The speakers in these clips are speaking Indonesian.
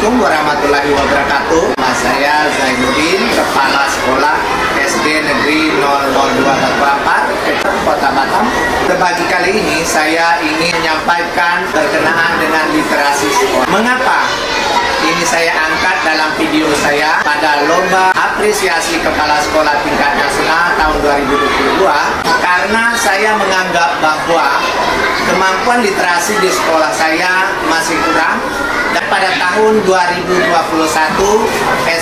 Assalamualaikum warahmatullahi wabarakatuh. Nama saya Zainuddin, Kepala Sekolah SD Negeri 002 Batu Ampar, Kota Batam. Pagi kali ini saya ingin menyampaikan berkenaan dengan literasi sekolah. Mengapa ini saya angkat dalam video saya pada Lomba Apresiasi Kepala Sekolah Tingkat Nasional tahun 2022? Karena saya menganggap bahwa kemampuan literasi di sekolah saya masih kurang. Dan pada tahun 2021,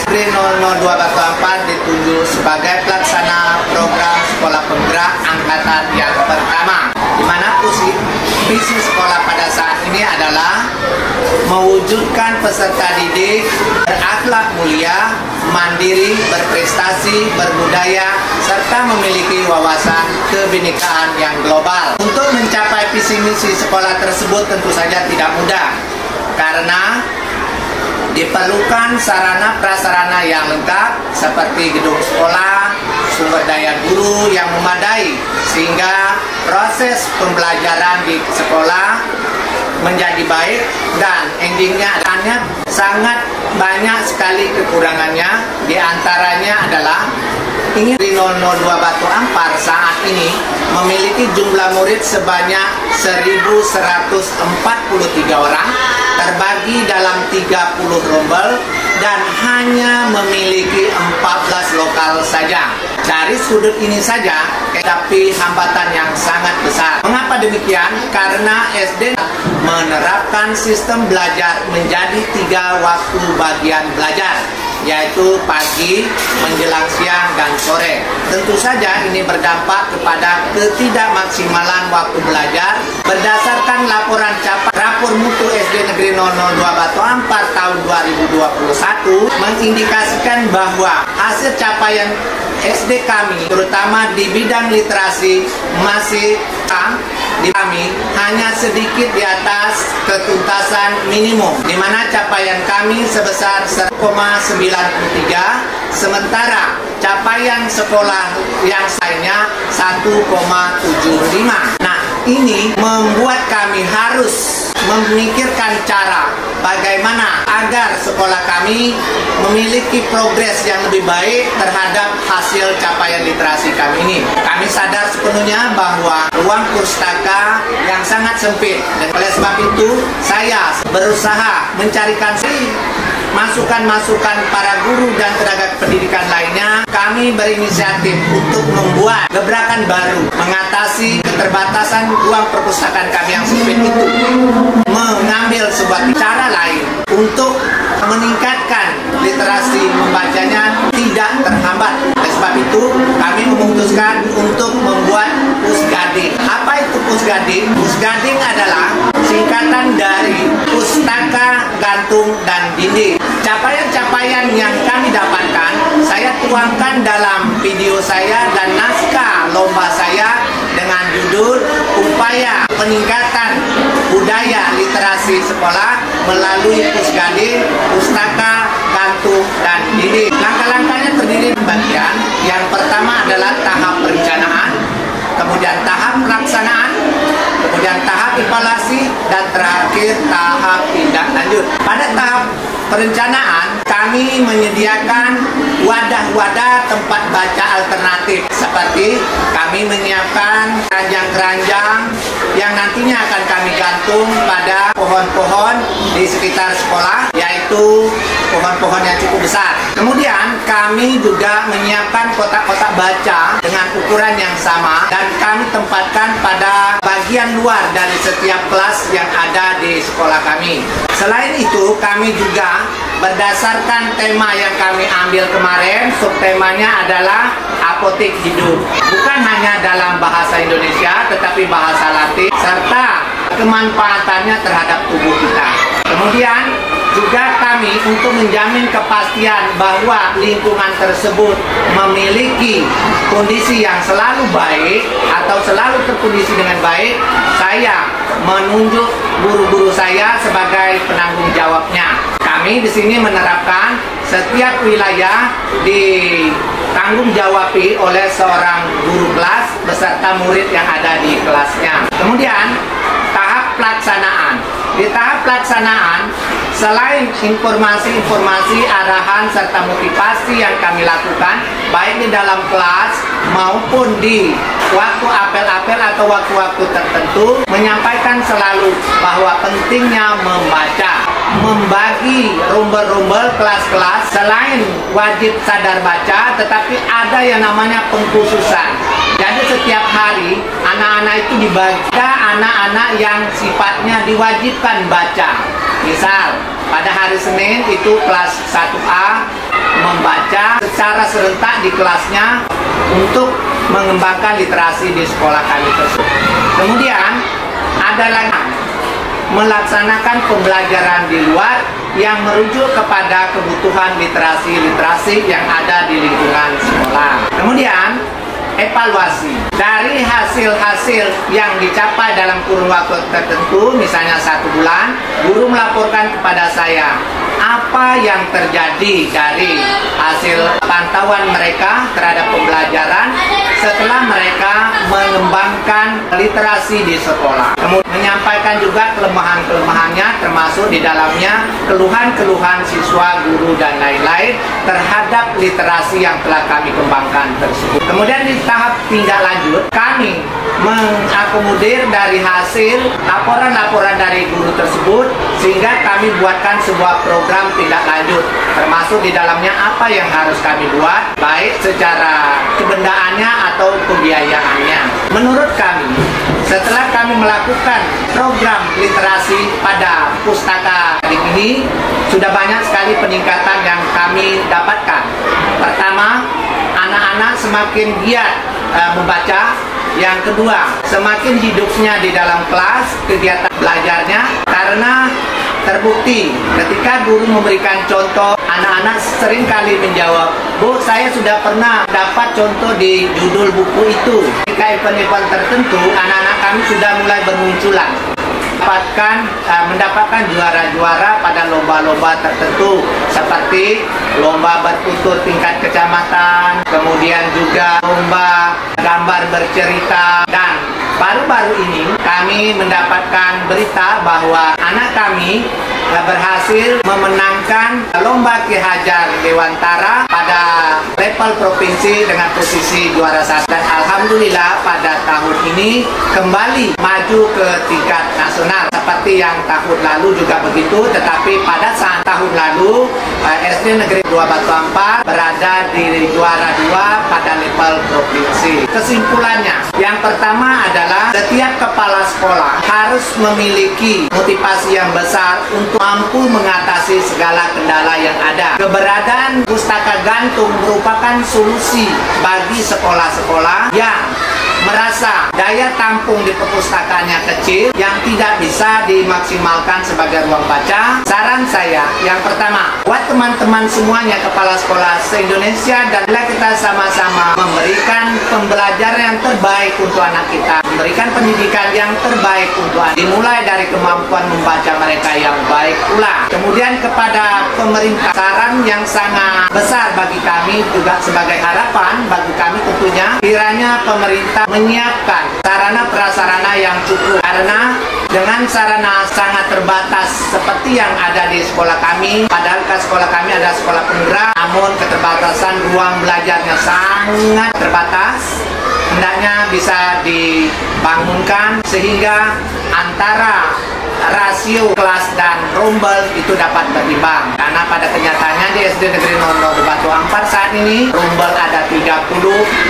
SD 002 Batu Ampar ditunjuk sebagai pelaksana program sekolah penggerak angkatan yang pertama, di mana visi sekolah pada saat ini adalah mewujudkan peserta didik berakhlak mulia, mandiri, berprestasi, berbudaya, serta memiliki wawasan kebinekaan yang global. Untuk mencapai visi misi sekolah tersebut tentu saja tidak mudah, karena diperlukan sarana prasarana yang lengkap seperti gedung sekolah, sumber daya guru yang memadai, sehingga proses pembelajaran di sekolah menjadi baik, dan endingnya adanya sangat banyak sekali kekurangannya. Di antaranya adalah ingin di 002 Batu Ampar saat ini memiliki jumlah murid sebanyak 1.143 orang, terbagi dalam 30 rombel dan hanya memiliki 14 lokal saja. Dari sudut ini saja, tetapi hambatan yang sangat besar. Mengapa demikian? Karena SD menerapkan sistem belajar menjadi 3 waktu bagian belajar, yaitu pagi, menjelang siang, dan sore. Tentu saja ini berdampak kepada ketidakmaksimalan waktu belajar. Berdasarkan laporan rapor mutu SD Negeri 002 Batu Ampar tahun 2021 mengindikasikan bahwa hasil capaian SD kami, terutama di bidang literasi, masih di kami hanya sedikit di atas ketuntasan minimum, di mana capaian kami sebesar 1,93, sementara capaian sekolah yang lainnya 1,75. Nah, ini membuat kami harus memikirkan cara bagaimana agar sekolah kami memiliki progres yang lebih baik terhadap hasil capaian literasi kami ini. Kami sadar sepenuhnya bahwa ruang pustaka yang sangat sempit, dan oleh sebab itu saya berusaha mencarikan masukan-masukan para guru dan tenaga pendidikan lainnya. Kami berinisiatif untuk membuat gebrakan baru mengatasi keterbatasan ruang perpustakaan kami yang sempit itu, mengambil sebuah cara lain untuk meningkatkan literasi membacanya tidak terhambat. Oleh sebab itu kami memutuskan untuk membuat Pusgading. Apa itu Pusgading? Pusgading adalah singkatan dari pustaka, gantung, dan dinding. Capaian-capaian yang kami dapatkan saya tuangkan dalam video saya dan naskah lomba saya dengan judul Upaya Peningkatan Budaya Literasi Sekolah melalui Pusgading, pustaka, gantung, dan dinding. Langkah-langkahnya terdiri dari bagian. Yang pertama adalah tahap perencanaan, kemudian tahap pelaksanaan, kemudian tahap evaluasi, dan terakhir tahap tindak lanjut. Pada tahap perencanaan, kami menyediakan wadah-wadah tempat baca alternatif, seperti kami menyiapkan keranjang-keranjang yang nantinya akan kami gantung pada pohon-pohon di sekitar sekolah, yaitu pohon-pohon yang cukup besar. Kemudian kami juga menyiapkan kotak-kotak baca dengan ukuran yang sama, dan kami tempatkan pada bagian luar dari setiap kelas yang ada di sekolah kami. Selain itu, kami juga berdasarkan tema yang kami ambil kemarin, subtemanya adalah apotek hidup. Bukan hanya dalam bahasa Indonesia, tetapi bahasa Latin, serta kemanfaatannya terhadap tubuh kita. Kemudian juga kami untuk menjamin kepastian bahwa lingkungan tersebut memiliki kondisi yang selalu baik atau selalu terkondisi dengan baik, saya menunjuk guru-guru saya sebagai penanggung jawabnya. Kami di sini menerapkan setiap wilayah ditanggung jawabi oleh seorang guru kelas beserta murid yang ada di kelasnya. Kemudian tahap pelaksanaan. Di tahap pelaksanaan, selain informasi-informasi, arahan, serta motivasi yang kami lakukan, baik di dalam kelas maupun di waktu apel-apel atau waktu-waktu tertentu, menyampaikan selalu bahwa pentingnya membaca. Membagi rumbel-rumbel kelas-kelas, selain wajib sadar baca, tetapi ada yang namanya pengkhususan. Jadi setiap hari anak-anak itu dibagi. Ada anak-anak yang sifatnya diwajibkan baca. Misal pada hari Senin itu kelas 1A membaca secara serentak di kelasnya untuk mengembangkan literasi di sekolah kami tersebut. Kemudian ada lagi melaksanakan pembelajaran di luar yang merujuk kepada kebutuhan literasi yang ada di lingkungan sekolah. Kemudian evaluasi dari hasil-hasil yang dicapai dalam kurun waktu tertentu, misalnya 1 bulan, guru melaporkan kepada saya apa yang terjadi dari hasil pantauan mereka terhadap pembelajaran setelah mereka mengembangkan literasi di sekolah. Kemudian menyampaikan juga kelemahan-kelemahannya, termasuk di dalamnya keluhan-keluhan siswa, guru, dan lain-lain terhadap literasi yang telah kami kembangkan tersebut. Kemudian di tahap tindak lanjut, kami mengakomodir dari hasil laporan-laporan dari guru tersebut, sehingga kami buatkan sebuah program tindak lanjut, termasuk di dalamnya apa yang harus kami buat, baik secara kebendaannya atau pembiayaannya. Menurut kami, setelah kami melakukan program literasi pada pustaka ini, sudah banyak sekali peningkatan yang kami dapatkan. Pertama, anak-anak semakin giat membaca. Yang kedua, semakin hidupnya di dalam kelas, kegiatan belajarnya, karena terbukti ketika guru memberikan contoh, anak-anak seringkali menjawab, "Bu, saya sudah pernah dapat contoh di judul buku itu." Ketika event-event tertentu, anak-anak kami sudah mulai bermunculan, mendapatkan juara-juara pada lomba-lomba tertentu, seperti lomba bertutur tingkat kecamatan, kemudian juga lomba gambar bercerita, dan baru-baru ini kami mendapatkan berita bahwa anak kami berhasil memenangkan lomba Ki Hajar Dewantara pada level provinsi dengan posisi juara 1, dan alhamdulillah pada tahun ini kembali maju ke tingkat nasional seperti yang tahun lalu juga begitu. Tetapi pada saat tahun lalu SD Negeri 2 Batu Ampar berada di juara 2 pada level provinsi. Kesimpulannya, yang pertama adalah setiap kepala sekolah harus memiliki motivasi yang besar untuk mampu mengatasi segala kendala yang ada. Keberadaan pustaka gantung merupakan solusi bagi sekolah-sekolah yang merasa daya tampung di perpustakaannya kecil, yang tidak bisa dimaksimalkan sebagai ruang baca. Saran saya, yang pertama, buat teman-teman semuanya, kepala sekolah se-Indonesia, dan kita sama-sama memberikan pembelajaran yang terbaik untuk anak kita, memberikan pendidikan yang terbaik untuk anak, dimulai dari kemampuan membaca mereka yang baik pula. Kemudian kepada pemerintah, saran yang sangat besar bagi kami juga sebagai harapan bagi kami tentunya, kiranya pemerintah menyiapkan sarana prasarana yang cukup, karena dengan sarana sangat terbatas seperti yang ada di sekolah kami, padahal sekolah kami adalah sekolah penggerak, namun keterbatasan ruang belajarnya sangat terbatas. Hendaknya bisa dibangunkan sehingga antara rasio kelas dan rombel itu dapat berimbang, karena pada kenyataannya di SD Negeri 00 Batu Ampar saat ini rombel ada 30,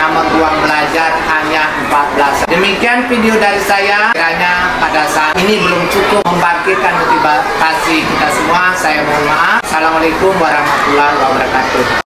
namun ruang belajar hanya 14. Demikian video dari saya. Kiranya pada saat ini belum cukup membangkitkan motivasi kita semua. Saya mohon maaf. Assalamualaikum warahmatullahi wabarakatuh.